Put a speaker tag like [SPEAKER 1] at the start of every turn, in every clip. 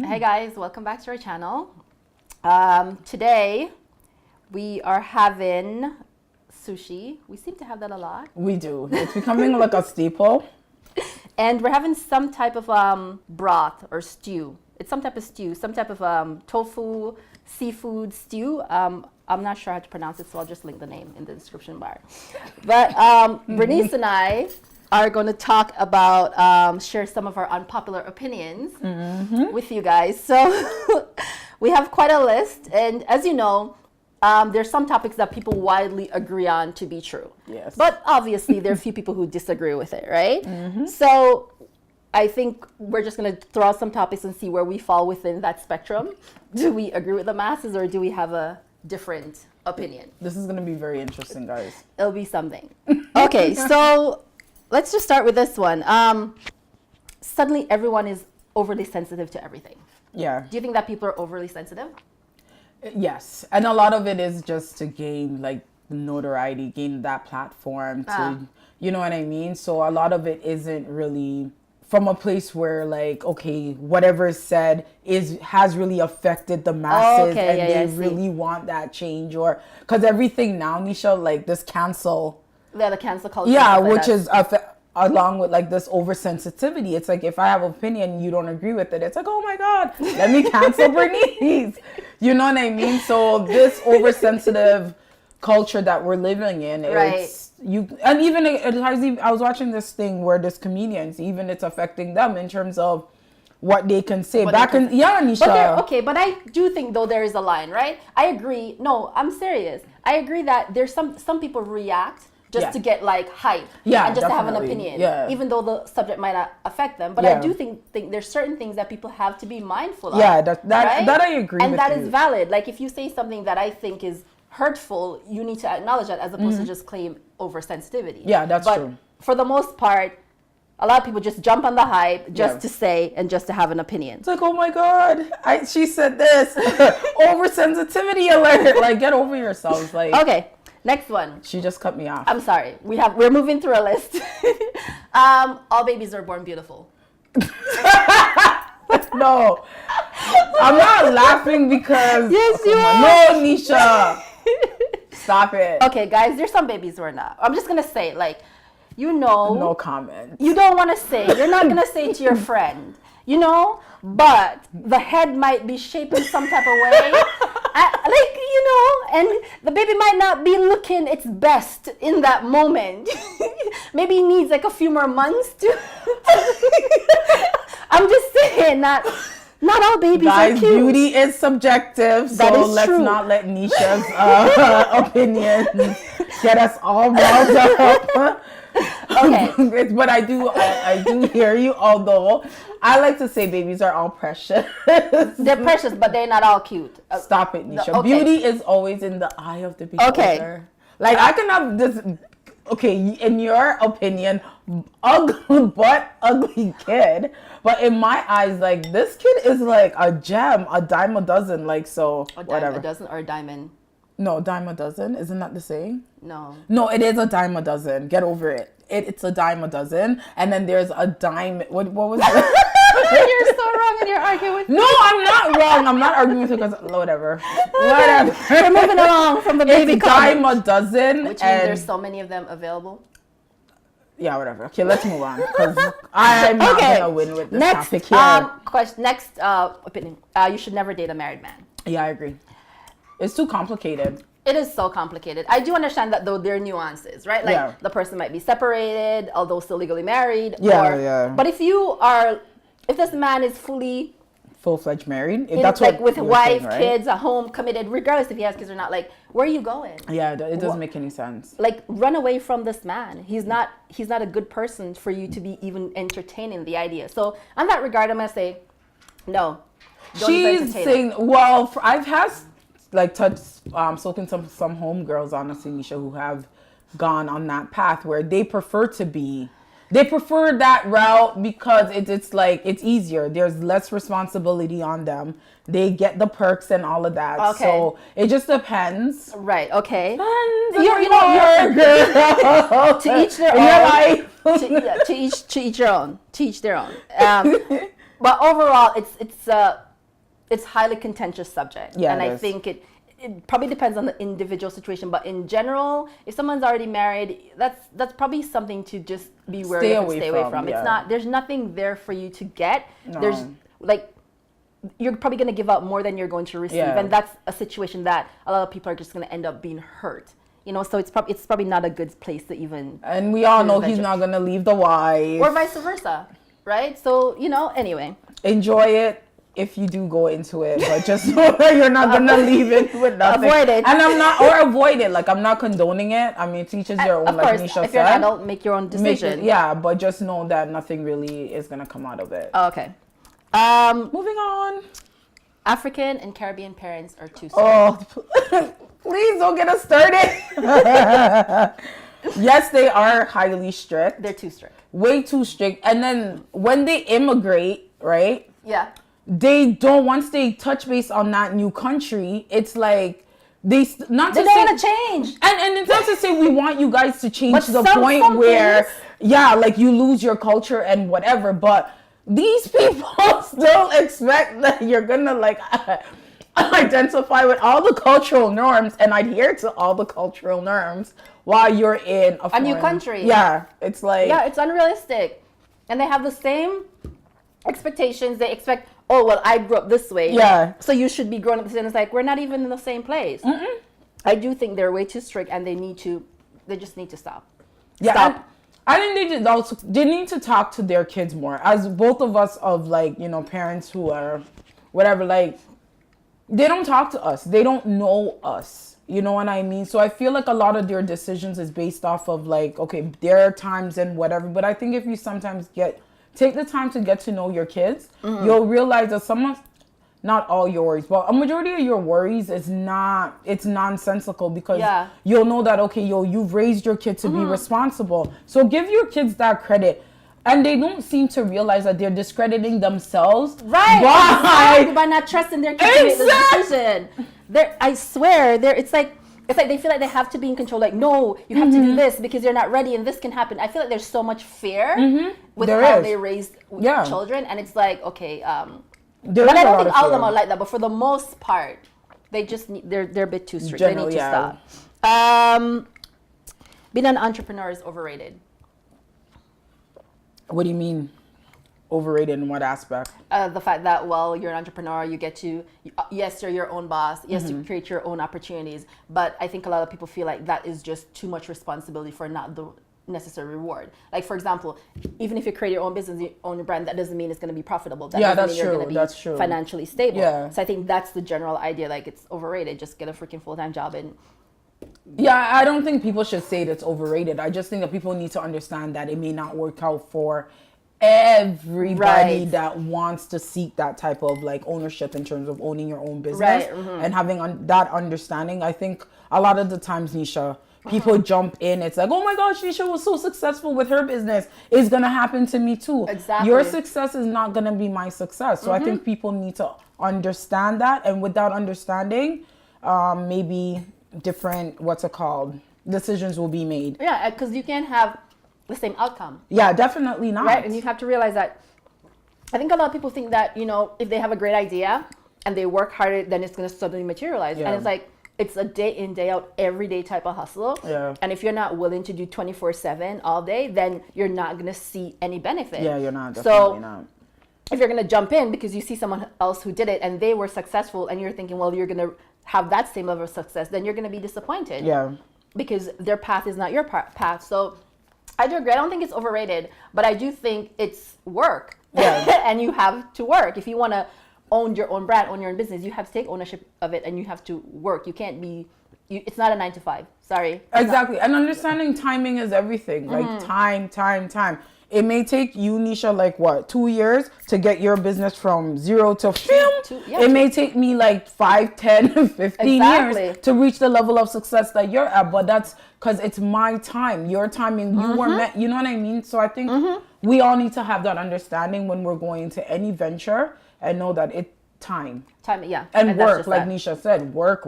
[SPEAKER 1] Hey guys, welcome back to our channel. Today we are having sushi. We seem to have that a lot.
[SPEAKER 2] We do. It's becoming like a staple.
[SPEAKER 1] And we're having some type of broth or stew. It's some type of stew, some type of tofu, seafood stew. I'm not sure how to pronounce it, so I'll just link the name in the description bar. But Bernice and I are going to talk about, share some of our unpopular opinions with you guys. So we have quite a list. And as you know, there's some topics that people widely agree on to be true.
[SPEAKER 2] Yes.
[SPEAKER 1] But obviously, there are a few people who disagree with it, right? So I think we're just going to throw out some topics and see where we fall within that spectrum. Do we agree with the masses or do we have a different opinion?
[SPEAKER 2] This is going to be very interesting, guys.
[SPEAKER 1] It'll be something. Okay, so let's just start with this one. Suddenly, everyone is overly sensitive to everything.
[SPEAKER 2] Yeah.
[SPEAKER 1] Do you think that people are overly sensitive?
[SPEAKER 2] Yes. And a lot of it is just to gain like notoriety, gain that platform to, you know what I mean? So a lot of it isn't really from a place where like, okay, whatever is said has really affected the masses and they really want that change, or because everything now, Nisha, like this cancel.
[SPEAKER 1] Yeah, the cancel culture.
[SPEAKER 2] Yeah, which is along with like this oversensitivity. It's like if I have an opinion, you don't agree with it. It's like, oh my God, let me cancel Bernice. You know what I mean? So this oversensitive culture that we're living in, it's and even I was watching this thing where there's comedians, even it's affecting them in terms of what they can say. Nisha.
[SPEAKER 1] But I do think though there is a line, right? I agree. No, I'm serious. I agree that there's some people react just to get like hype and just to have an opinion, even though the subject might not affect them. But I do think there's certain things that people have to be mindful of.
[SPEAKER 2] Yeah, that I agree with.
[SPEAKER 1] And that is valid. Like if you say something that I think is hurtful, you need to acknowledge that as opposed to just claim oversensitivity.
[SPEAKER 2] Yeah, that's true.
[SPEAKER 1] But for the most part, a lot of people just jump on the hype just to say and just to have an opinion.
[SPEAKER 2] It's like, oh my God, she said this. Oversensitivity alert. Like, get over yourselves. Like,
[SPEAKER 1] okay. Next one.
[SPEAKER 2] She just cut me off.
[SPEAKER 1] I'm sorry. We're moving through a list. All babies are born beautiful.
[SPEAKER 2] No. I'm not laughing because...
[SPEAKER 1] Yes, you are.
[SPEAKER 2] No, Nisha. Stop it.
[SPEAKER 1] Okay, guys, there's some babies who are not. I'm just going to say, like, you know...
[SPEAKER 2] No comment.
[SPEAKER 1] You don't want to say. You're not going to say to your friend, you know? But the head might be shaped in some type of way. And the baby might not be looking its best in that moment. Maybe it needs like a few more months to... I'm just saying, not all babies are cute.
[SPEAKER 2] Beauty is subjective, so let's not let Nisha's opinion get us all riled up.
[SPEAKER 1] Okay.
[SPEAKER 2] But I do hear you, although I like to say babies are all precious.
[SPEAKER 1] They're precious, but they're not all cute.
[SPEAKER 2] Stop it, Nisha. Beauty is always in the eye of the beholder.
[SPEAKER 1] Okay.
[SPEAKER 2] Like, I can have this, in your opinion, ugly kid. But in my eyes, like, this kid is like a gem, a dime a dozen. Like, so, whatever.
[SPEAKER 1] A dozen or a diamond?
[SPEAKER 2] No, dime a dozen. Isn't that the saying?
[SPEAKER 1] No.
[SPEAKER 2] No, it is a dime a dozen. Get over it. It's a dime a dozen. And then there's a dime. What was it?
[SPEAKER 1] You're so wrong and you're arguing with me.
[SPEAKER 2] No, I'm not wrong. I'm not arguing with you because whatever.
[SPEAKER 1] We're moving along from the baby
[SPEAKER 2] dime a dozen.
[SPEAKER 1] Which means there's so many of them available.
[SPEAKER 2] Yeah, whatever. Okay, let's move on because I'm not gonna win with this topic here.
[SPEAKER 1] Next opinion. You should never date a married man.
[SPEAKER 2] Yeah, I agree. It's too complicated.
[SPEAKER 1] It is so complicated. I do understand that though there are nuances, right? Like the person might be separated, although still legally married. But if this man is
[SPEAKER 2] full-fledged married,
[SPEAKER 1] that's like with wife, kids, a home, committed, regardless if he has kids or not, like where are you going?
[SPEAKER 2] Yeah, it doesn't make any sense.
[SPEAKER 1] Like run away from this man. He's not a good person for you to be even entertaining the idea. So on that regard, I'm gonna say no.
[SPEAKER 2] She's saying, well, I've had like spoken to some homegirls, honestly, Nisha, who have gone on that path where they prefer that route because it's like it's easier. There's less responsibility on them. They get the perks and all of that. Okay. So it just depends.
[SPEAKER 1] Right. Okay.
[SPEAKER 2] You're a girl.
[SPEAKER 1] To each their own. To each their own. But overall, it's it's highly contentious subject.
[SPEAKER 2] Yeah,
[SPEAKER 1] and I think it probably depends on the individual situation, but in general, if someone's already married, that's probably something to just be wary of and stay away from. It's not, there's nothing there for you to get.
[SPEAKER 2] No.
[SPEAKER 1] There's like, you're probably going to give out more than you're going to receive, and that's a situation that a lot of people are just going to end up being hurt. You know, so it's probably not a good place to even.
[SPEAKER 2] And we all know he's not going to leave the wife,
[SPEAKER 1] or vice versa, right? So, you know, anyway,
[SPEAKER 2] enjoy it if you do go into it, but just know that you're not gonna leave it with nothing.
[SPEAKER 1] Avoid it.
[SPEAKER 2] And avoid it. Like, I'm not condoning it. I mean, teach is your own, like Nisha said.
[SPEAKER 1] If you're an adult, make your own decision.
[SPEAKER 2] But just know that nothing really is gonna come out of it.
[SPEAKER 1] Okay.
[SPEAKER 2] Moving on.
[SPEAKER 1] African and Caribbean parents are too strict.
[SPEAKER 2] Oh, please don't get us started. Yes, they are highly strict.
[SPEAKER 1] They're too strict.
[SPEAKER 2] Way too strict. And then when they immigrate, right?
[SPEAKER 1] Yeah.
[SPEAKER 2] They don't, once they touch base on that new country, it's like they don't want
[SPEAKER 1] to change.
[SPEAKER 2] And it's not to say we want you guys to change to the point where, like you lose your culture and whatever, but these people still expect that you're gonna like identify with all the cultural norms and adhere to all the cultural norms while you're in a
[SPEAKER 1] new country.
[SPEAKER 2] Yeah, it's like...
[SPEAKER 1] Yeah, it's unrealistic. And they have the same expectations. They expect, oh, well, I grew up this way.
[SPEAKER 2] Yeah.
[SPEAKER 1] So you should be growing up this way. And it's like, we're not even in the same place.
[SPEAKER 2] Mm-mm.
[SPEAKER 1] I do think they're way too strict, and they just need to stop.
[SPEAKER 2] Yeah.
[SPEAKER 1] Stop.
[SPEAKER 2] I think they need to talk to their kids more. As both of us of like, you know, parents who are whatever, like, they don't talk to us. They don't know us. You know what I mean? So I feel like a lot of their decisions is based off of like, okay, there are times and whatever. But I think if you sometimes take the time to get to know your kids, you'll realize that not all your worries, but a majority of your worries it's nonsensical, because you'll know that, okay, you've raised your kid to be responsible. So give your kids that credit. And they don't seem to realize that they're discrediting themselves.
[SPEAKER 1] Right. By not trusting their kids to make the decision. I swear, it's like they feel like they have to be in control. Like, no, you have to do this because you're not ready and this can happen. I feel like there's so much fear with how they raise children. And it's like, okay, but I don't think all of them are like that. But for the most part, they just they're a bit too strict. They need to stop. Being an entrepreneur is overrated.
[SPEAKER 2] What do you mean overrated in what aspect?
[SPEAKER 1] The fact that, well, you're an entrepreneur, you get to, yes, you're your own boss, yes, you create your own opportunities, but I think a lot of people feel like that is just too much responsibility for not the necessary reward. Like, for example, even if you create your own business, you own your brand, that doesn't mean it's going to be profitable. That doesn't mean you're going to be financially stable.
[SPEAKER 2] Yeah.
[SPEAKER 1] So I think that's the general idea, like, it's overrated. Just get a freaking full-time job and...
[SPEAKER 2] Yeah, I don't think people should say it's overrated. I just think that people need to understand that it may not work out for everybody that wants to seek that type of like ownership in terms of owning your own business and having that understanding. I think a lot of the times, Nisha, people jump in. It's like, oh my gosh, Nisha was so successful with her business. It's going to happen to me too.
[SPEAKER 1] Exactly.
[SPEAKER 2] Your success is not going to be my success. So I think people need to understand that. And without understanding, maybe different, decisions will be made.
[SPEAKER 1] Yeah, because you can't have the same outcome.
[SPEAKER 2] Yeah, definitely not.
[SPEAKER 1] Right, and you have to realize that, I think a lot of people think that, you know, if they have a great idea and they work harder, then it's going to suddenly materialize. And it's like, it's a day in, day out, everyday type of hustle.
[SPEAKER 2] Yeah.
[SPEAKER 1] And if you're not willing to do 24/7 all day, then you're not going to see any benefit.
[SPEAKER 2] Yeah, you're not. Definitely not.
[SPEAKER 1] If you're going to jump in because you see someone else who did it and they were successful and you're thinking, well, you're going to have that same level of success, then you're going to be disappointed.
[SPEAKER 2] Yeah.
[SPEAKER 1] Because their path is not your path. So I do agree. I don't think it's overrated, but I do think it's work. Yeah. And you have to work. If you want to own your own brand, own your own business, you have to take ownership of it and you have to work. You can't be, it's not a 9 to 5. Sorry.
[SPEAKER 2] Exactly. And understanding timing is everything. Like time. It may take you, Nisha, like 2 years to get your business from zero to film. It may take me like 5, 10, 15 years to reach the level of success that you're at. But that's because it's my time, your time, and you were meant, you know what I mean? So I think we all need to have that understanding when we're going into any venture and know that it's time.
[SPEAKER 1] Yeah.
[SPEAKER 2] And work, like Nisha said, work.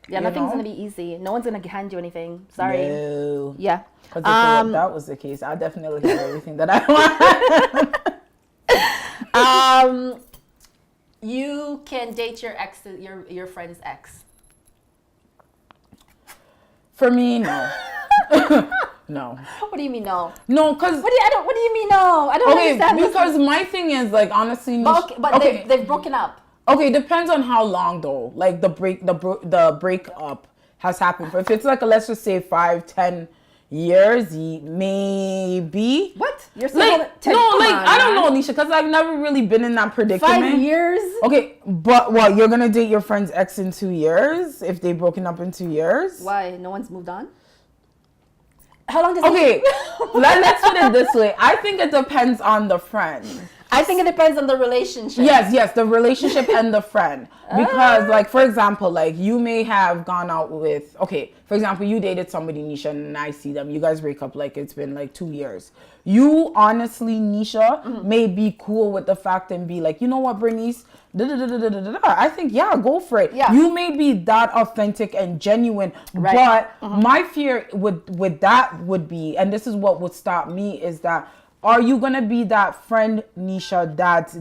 [SPEAKER 1] Yeah, nothing's going to be easy. No one's going to hand you anything. Sorry.
[SPEAKER 2] No.
[SPEAKER 1] Yeah.
[SPEAKER 2] Because if that was the case, I definitely have everything that I want.
[SPEAKER 1] you can date your ex, your friend's ex.
[SPEAKER 2] For me, no. No.
[SPEAKER 1] What do you mean no?
[SPEAKER 2] No, because
[SPEAKER 1] What do you mean no? I don't understand.
[SPEAKER 2] Because my thing is like honestly,
[SPEAKER 1] but they've broken up.
[SPEAKER 2] Okay, depends on how long though. Like the breakup has happened. If it's like let's just say 5-10 years, maybe.
[SPEAKER 1] What? You're
[SPEAKER 2] saying I don't know, Nisha, because I've never really been in that predicament.
[SPEAKER 1] 5 years?
[SPEAKER 2] Okay, but what, you're gonna date your friend's ex in 2 years if they've broken up in 2 years?
[SPEAKER 1] Why? No one's moved on? How long does
[SPEAKER 2] Okay, let's put it this way. I think it depends on the friend.
[SPEAKER 1] I think it depends on the relationship.
[SPEAKER 2] Yes, the relationship and the friend. Because, like, for example, like, you may have gone out with, okay, for example, you dated somebody, Nisha, and I see them. You guys break up, like, it's been, like, 2 years. You, honestly, Nisha, may be cool with the fact and be like, you know what, Bernice? I think, yeah, go for it.
[SPEAKER 1] Yeah.
[SPEAKER 2] You may be that authentic and genuine,
[SPEAKER 1] right.
[SPEAKER 2] But my fear with that would be, and this is what would stop me, is that are you going to be that friend, Nisha, that's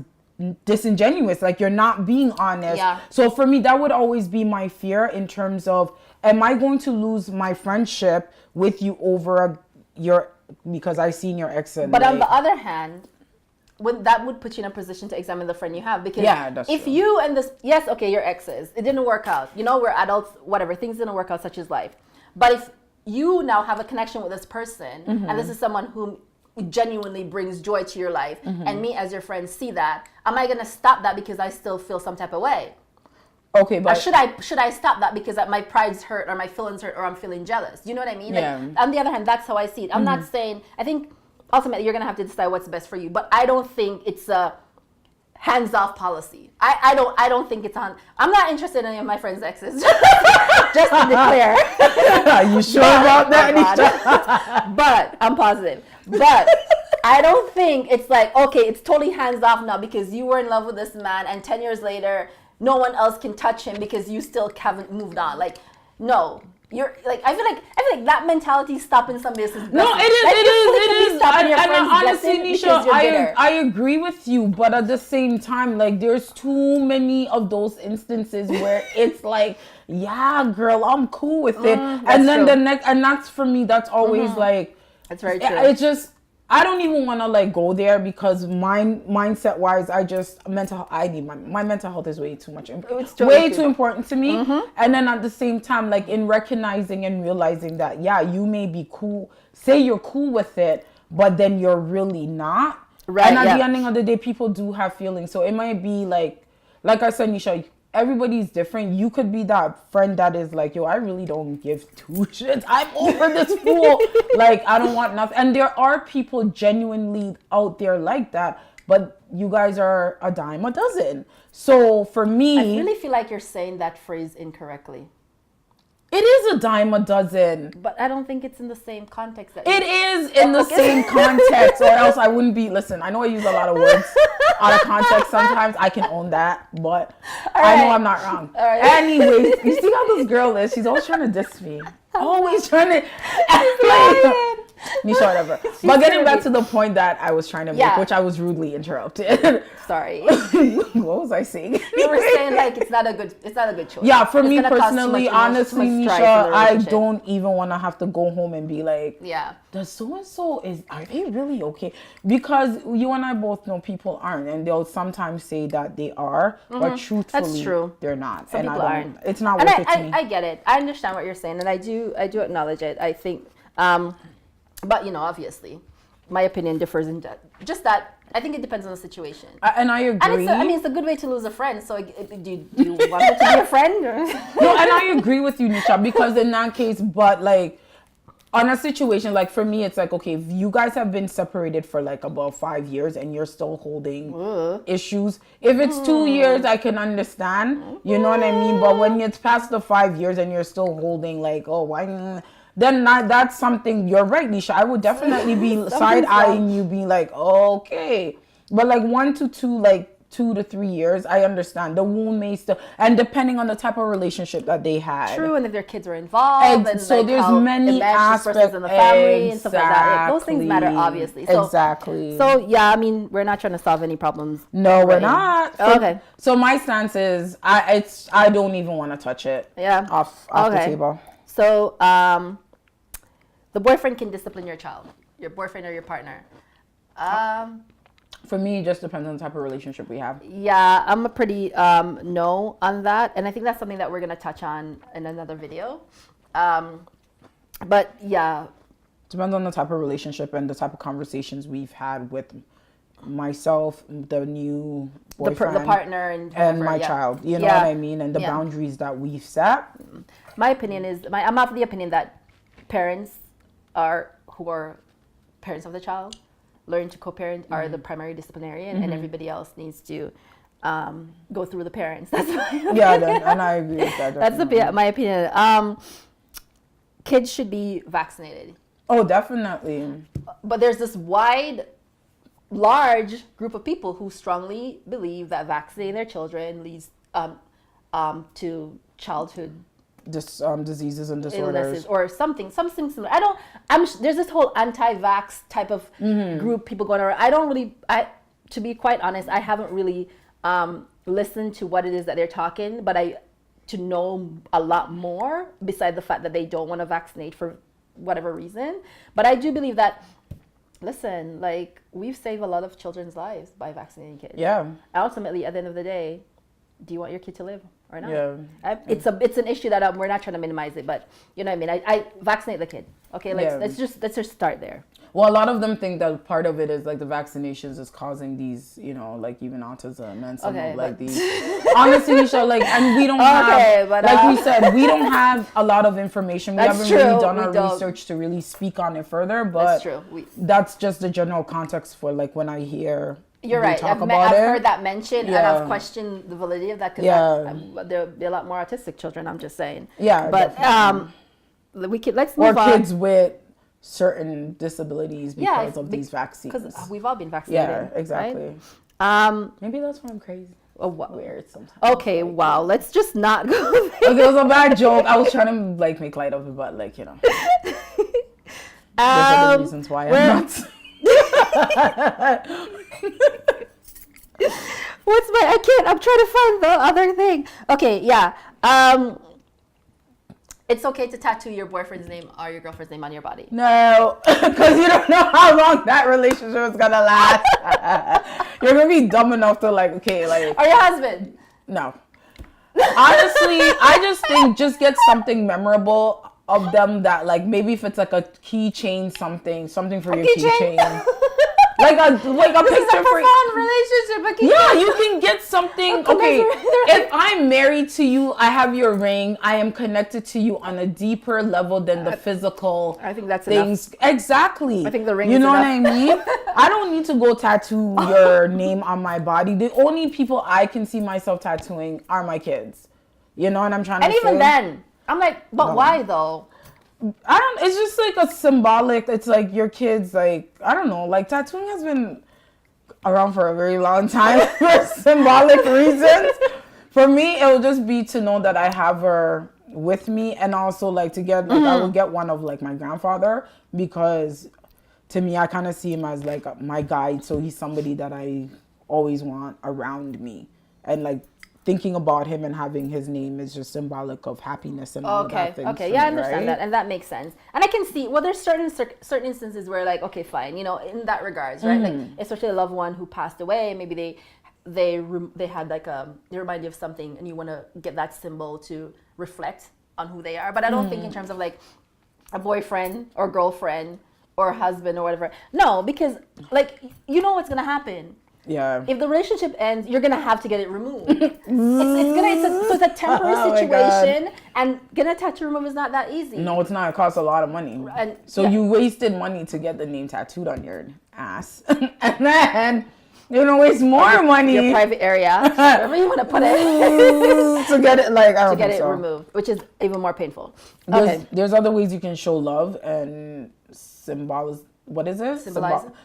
[SPEAKER 2] disingenuous? Like, you're not being honest.
[SPEAKER 1] Yeah.
[SPEAKER 2] So for me, that would always be my fear in terms of, am I going to lose my friendship with you over because I seen your ex?
[SPEAKER 1] But on the other hand, that would put you in a position to examine the friend you have. Because if
[SPEAKER 2] true.
[SPEAKER 1] you and this, yes, okay, your exes, it didn't work out. You know, we're adults, whatever, things didn't work out, such as life. But if you now have a connection with this person, and this is someone whom genuinely brings joy to your life, and me as your friend see that, am I going to stop that because I still feel some type of way?
[SPEAKER 2] Okay, but
[SPEAKER 1] or should I stop that because my pride's hurt or my feelings hurt or I'm feeling jealous? You know what I mean?
[SPEAKER 2] Yeah.
[SPEAKER 1] Like, on the other hand, that's how I see it. I'm not saying, I think ultimately you're going to have to decide what's best for you, but I don't think it's a hands-off policy. I don't think it's on. I'm not interested in any of my friends' exes. Just to declare.
[SPEAKER 2] Are you sure about that?
[SPEAKER 1] But I'm positive. But I don't think it's like, okay, it's totally hands-off now because you were in love with this man and 10 years later, no one else can touch him because you still haven't moved on. Like, no. You're like, I feel like that mentality is stopping somebody's blessing.
[SPEAKER 2] No, it is. And honestly, Nisha, I agree with you, but at the same time, like, there's too many of those instances where it's like, yeah, girl, I'm cool with it, and then true. And that's for me. That's always like,
[SPEAKER 1] that's very true.
[SPEAKER 2] It's just, I don't even want to like go there because mindset wise, I need my mental health is way too much. It's way too important to me. And then at the same time, like in recognizing and realizing that, yeah, you may be cool, say you're cool with it, but then you're really not. Right. And at the ending of the day, people do have feelings. So it might be like I said, Nisha, everybody's different. You could be that friend that is like, yo, I really don't give two shits. I'm over this fool. Like, I don't want nothing. And there are people genuinely out there like that, but you guys are a dime a dozen. So for me,
[SPEAKER 1] I really feel like you're saying that phrase incorrectly.
[SPEAKER 2] It is a dime a dozen.
[SPEAKER 1] But I don't think it's in the same context.
[SPEAKER 2] It is in the same context, or else I wouldn't be. Listen, I know I use a lot of words out of context sometimes. I can own that, but I know I'm not wrong. Anyways, you see how this girl is? She's always trying to diss me. Always trying to Nisha, whatever. But getting back to the point that I was trying to make, which I was rudely interrupted.
[SPEAKER 1] Sorry.
[SPEAKER 2] What was I saying?
[SPEAKER 1] You were saying like it's not a good choice.
[SPEAKER 2] Yeah, for me personally, honestly, Nisha, I don't even want to have to go home and be like, does so-and-so are they really okay? Because you and I both know people aren't, and they'll sometimes say that they are, but truthfully, they're not.
[SPEAKER 1] Some people aren't.
[SPEAKER 2] It's not worth it to me.
[SPEAKER 1] I get it. I understand what you're saying, and I do acknowledge it. I think, but you know, obviously, my opinion differs in just that. I think it depends on the situation.
[SPEAKER 2] And I agree.
[SPEAKER 1] And it's a good way to lose a friend. So do you want her to be a friend? Or?
[SPEAKER 2] No, and I agree with you, Nisha, because in that case, but like on a situation, like for me, it's like, okay, if you guys have been separated for like about 5 years and you're still holding issues, if it's 2 years, I can understand, you know what I mean? But when it's past the 5 years and you're still holding like, oh, why? Then that's something, you're right, Nisha. I would definitely be side-eyeing you, being like, okay. But like 1 to 2, like 2 to 3 years, I understand the wound may still, and depending on the type of relationship that they had.
[SPEAKER 1] True, and if their kids were involved, and
[SPEAKER 2] so
[SPEAKER 1] like
[SPEAKER 2] there's
[SPEAKER 1] how
[SPEAKER 2] many aspects
[SPEAKER 1] in the family and stuff like that. Like, those things matter, obviously. So,
[SPEAKER 2] exactly.
[SPEAKER 1] So yeah, I mean, we're not trying to solve any problems.
[SPEAKER 2] No, we're not.
[SPEAKER 1] Okay.
[SPEAKER 2] So my stance is, I don't even want to touch it.
[SPEAKER 1] Yeah.
[SPEAKER 2] Off the table.
[SPEAKER 1] So the boyfriend can discipline your child, your boyfriend or your partner.
[SPEAKER 2] For me, it just depends on the type of relationship we have.
[SPEAKER 1] Yeah, I'm a pretty no on that. And I think that's something that we're going to touch on in another video. But yeah.
[SPEAKER 2] Depends on the type of relationship and the type of conversations we've had with myself, the new boyfriend,
[SPEAKER 1] the partner, and
[SPEAKER 2] my child. You know what I mean? And the boundaries that we've set.
[SPEAKER 1] My opinion is, I'm of the opinion that parents who are parents of the child, learn to co-parent, are the primary disciplinarian, and everybody else needs to go through the parents. That's
[SPEAKER 2] and I agree with that. Definitely.
[SPEAKER 1] That's my opinion. Kids should be vaccinated.
[SPEAKER 2] Oh, definitely.
[SPEAKER 1] But there's this large group of people who strongly believe that vaccinating their children leads to childhood
[SPEAKER 2] diseases and disorders,
[SPEAKER 1] illnesses, or something similar. There's this whole anti-vax type of group, people going around. To be quite honest, I haven't really listened to what it is that they're talking, but to know a lot more beside the fact that they don't want to vaccinate for whatever reason. But I do believe that, listen, like, we've saved a lot of children's lives by vaccinating kids.
[SPEAKER 2] Yeah.
[SPEAKER 1] Ultimately, at the end of the day, do you want your kid to live or not?
[SPEAKER 2] Yeah.
[SPEAKER 1] It's an issue that we're not trying to minimize it, but you know what I mean. I vaccinate the kid. Okay, let's just start there.
[SPEAKER 2] Well, a lot of them think that part of it is like the vaccinations is causing these, like even autism and some of like these. Honestly, Nisha, like, and we don't have, but, like we said, we don't have a lot of information. We haven't really done our research to really speak on it further. But
[SPEAKER 1] that's true.
[SPEAKER 2] That's just the general context for like when I hear.
[SPEAKER 1] You're right. I've heard that mentioned, and I've questioned the validity of that because there'll be a lot more autistic children. I'm just saying.
[SPEAKER 2] Yeah,
[SPEAKER 1] but let's move on.
[SPEAKER 2] Or kids with certain disabilities because of these vaccines.
[SPEAKER 1] Because we've all been vaccinated.
[SPEAKER 2] Yeah, exactly.
[SPEAKER 1] Right?
[SPEAKER 2] Maybe that's why I'm crazy. Weird sometimes.
[SPEAKER 1] Okay, wow. Let's just not go there.
[SPEAKER 2] Okay, it was a bad joke. I was trying to like make light of it, but like there's other reasons why I'm not.
[SPEAKER 1] I'm trying to find the other thing. Okay, yeah. It's okay to tattoo your boyfriend's name or your girlfriend's name on your body.
[SPEAKER 2] No, because you don't know how long that relationship is gonna last. You're gonna be dumb enough to like, okay, like.
[SPEAKER 1] Or your husband.
[SPEAKER 2] No. Honestly, I just think just get something memorable of them that like maybe if it's like a keychain, something for your keychain. Like a
[SPEAKER 1] this
[SPEAKER 2] picture
[SPEAKER 1] is a profound relationship.
[SPEAKER 2] Yeah, you can get something. Okay, if I'm married to you, I have your ring. I am connected to you on a deeper level than the physical.
[SPEAKER 1] I think that's
[SPEAKER 2] things.
[SPEAKER 1] Enough.
[SPEAKER 2] Exactly.
[SPEAKER 1] I think the ring.
[SPEAKER 2] You
[SPEAKER 1] is
[SPEAKER 2] know
[SPEAKER 1] enough.
[SPEAKER 2] what I mean? I don't need to go tattoo your name on my body. The only people I can see myself tattooing are my kids. You know what I'm trying to say?
[SPEAKER 1] And even then, I'm like, but why though?
[SPEAKER 2] It's just like a symbolic, it's like your kids, like, I don't know, like tattooing has been around for a very long time for symbolic reasons. For me, it will just be to know that I have her with me, and also like to get, like, I will get one of like my grandfather, because to me, I kind of see him as like my guide. So he's somebody that I always want around me, and like, thinking about him and having his name is just symbolic of happiness and all of that things. Okay,
[SPEAKER 1] yeah, I understand that, and that makes sense. And I can see, well, there's certain instances where, like, okay, fine, in that regards, right? Like, especially a loved one who passed away, maybe they had like they remind you of something, and you want to get that symbol to reflect on who they are. But I don't think in terms of like a boyfriend or girlfriend or husband or whatever. No, because like what's gonna happen.
[SPEAKER 2] Yeah.
[SPEAKER 1] If the relationship ends, you're gonna have to get it removed. It's a temporary situation, and getting a tattoo removed is not that easy.
[SPEAKER 2] No, it's not. It costs a lot of money. And you wasted money to get the name tattooed on your ass, and then you're gonna waste more money.
[SPEAKER 1] Your private area, wherever you want to put it,
[SPEAKER 2] to get it
[SPEAKER 1] removed, which is even more painful.
[SPEAKER 2] There's other ways you can show love and what is it?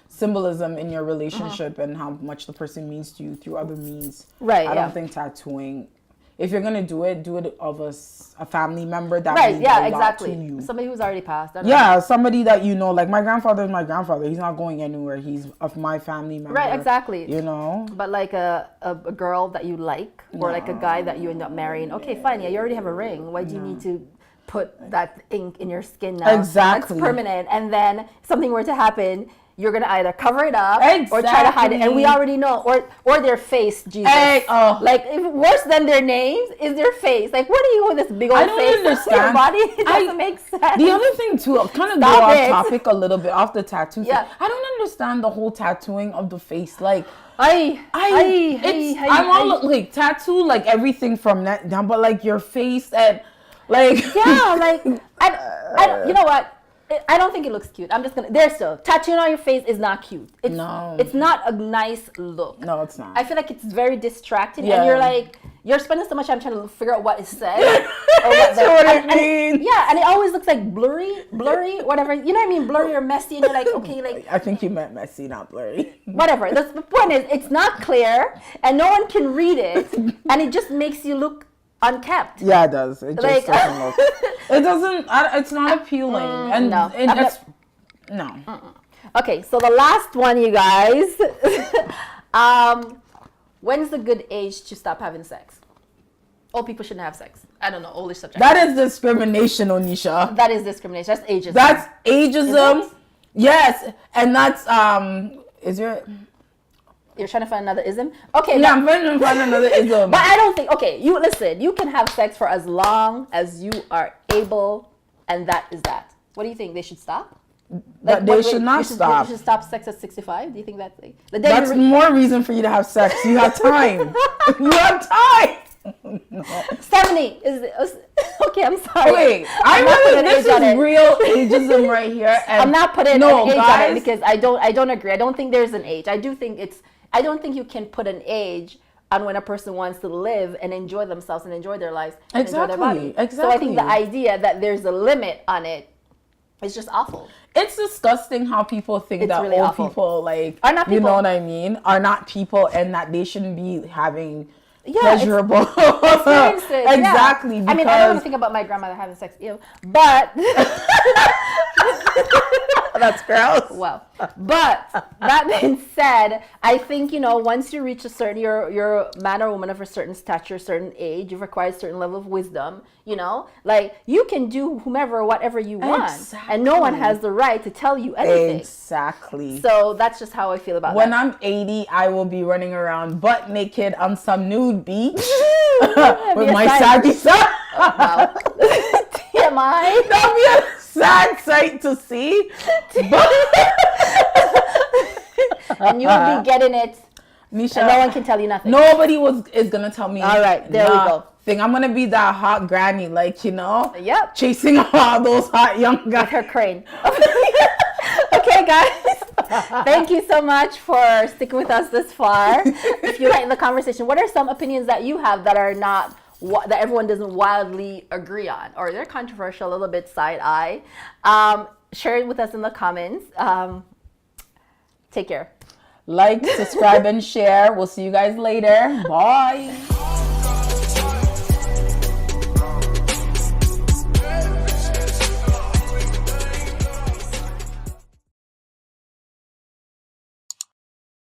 [SPEAKER 2] Symbolism in your relationship and how much the person means to you through other means.
[SPEAKER 1] Right.
[SPEAKER 2] I don't think tattooing, if you're gonna do it of a family member that
[SPEAKER 1] right.
[SPEAKER 2] means
[SPEAKER 1] Yeah.
[SPEAKER 2] a lot
[SPEAKER 1] Exactly.
[SPEAKER 2] to you.
[SPEAKER 1] Somebody who's already passed.
[SPEAKER 2] Yeah, somebody that you know, like my grandfather is my grandfather. He's not going anywhere. He's of my family member.
[SPEAKER 1] Right. Exactly.
[SPEAKER 2] You know.
[SPEAKER 1] But like a girl that you like, or like a guy that you end up marrying. Okay, fine. Yeah, you already have a ring. Why do you need to put that ink in your skin now?
[SPEAKER 2] Exactly.
[SPEAKER 1] That's permanent. And then something were to happen, you're gonna either cover it up
[SPEAKER 2] exactly.
[SPEAKER 1] or try to hide it. And we already know, or their face, Jesus. Like worse than their names is their face. Like, what are you with this big old face?
[SPEAKER 2] Understand.
[SPEAKER 1] Your body? It doesn't make sense.
[SPEAKER 2] The other thing too, kind of go off topic a little bit, off the tattoo.
[SPEAKER 1] Yeah.
[SPEAKER 2] Thing. I don't understand the whole tattooing of the face. Like,
[SPEAKER 1] I'm
[SPEAKER 2] all like tattoo, like everything from that down, but like your face and like
[SPEAKER 1] yeah, like I you know what? I don't think it looks cute. I'm just gonna. There's still tattooing on your face is not cute. It's not a nice look.
[SPEAKER 2] No, it's not.
[SPEAKER 1] I feel like it's very distracting, and you're spending so much time trying to figure out what is said. Or what
[SPEAKER 2] it means.
[SPEAKER 1] Yeah, and it always looks like blurry, whatever. You know what I mean? Blurry or messy, and you're like, okay, like.
[SPEAKER 2] I think you meant messy, not blurry.
[SPEAKER 1] Whatever. The point is, it's not clear, and no one can read it, and it just makes you look unkept.
[SPEAKER 2] Yeah, it does. It just doesn't look. It doesn't. It's not appealing. And
[SPEAKER 1] no.
[SPEAKER 2] No.
[SPEAKER 1] Okay, so the last one, you guys. When's the good age to stop having sex? Old people shouldn't have sex. I don't know. Oldish subject.
[SPEAKER 2] That is discrimination, Onisha.
[SPEAKER 1] That is discrimination. That's ageism.
[SPEAKER 2] That's ageism. Yes, and that's Is there?
[SPEAKER 1] You're trying to find another ism? Okay.
[SPEAKER 2] Yeah, I'm trying to find another ism.
[SPEAKER 1] But I don't think, okay, you listen, you can have sex for as long as you are able, and that is that. What do you think? They should stop?
[SPEAKER 2] Like, they should not stop.
[SPEAKER 1] You should stop sex at 65? Do you think that's like...
[SPEAKER 2] That's more reason for you to have sex. You have time. You have time.
[SPEAKER 1] 70 is okay. I'm sorry.
[SPEAKER 2] Wait, this is real ageism right here. And
[SPEAKER 1] I'm not putting an age on it because I don't agree. I don't think there's an age. I don't think you can put an age on when a person wants to live and enjoy themselves and enjoy their lives and enjoy their body.
[SPEAKER 2] Exactly.
[SPEAKER 1] So I think the idea that there's a limit on it is just awful.
[SPEAKER 2] It's disgusting how people think that
[SPEAKER 1] really
[SPEAKER 2] old
[SPEAKER 1] awful.
[SPEAKER 2] people like
[SPEAKER 1] are not people.
[SPEAKER 2] You know what I mean? Are not people, and that they shouldn't be having pleasurable experiences. Exactly.
[SPEAKER 1] Yeah. I mean, I don't want to think about my grandmother having sex, but
[SPEAKER 2] that's gross.
[SPEAKER 1] Well, but that being said, I think, once you reach a certain, you're a man or woman of a certain stature, certain age, you've acquired a certain level of wisdom, like you can do whatever you want. Exactly. And no one has the right to tell you anything.
[SPEAKER 2] Exactly.
[SPEAKER 1] So that's just how I feel about
[SPEAKER 2] when
[SPEAKER 1] that.
[SPEAKER 2] I'm 80, I will be running around butt naked on some nude beach with my saggy son.
[SPEAKER 1] Wow. TMI.
[SPEAKER 2] That'll be a sad sight to see.
[SPEAKER 1] And you will be getting it. Misha, and no one can tell you nothing.
[SPEAKER 2] Nobody is gonna tell me.
[SPEAKER 1] All right, there we go.
[SPEAKER 2] I'm gonna be that hot granny,
[SPEAKER 1] Yep.
[SPEAKER 2] chasing all those hot young guys.
[SPEAKER 1] With her crane. Okay, guys. Thank you so much for sticking with us this far. If you like the conversation, what are some opinions that you have that are not that everyone doesn't wildly agree on, or they're controversial, a little bit side eye? Share it with us in the comments. Take care.
[SPEAKER 2] Like, subscribe, and share. We'll see you guys later. Bye.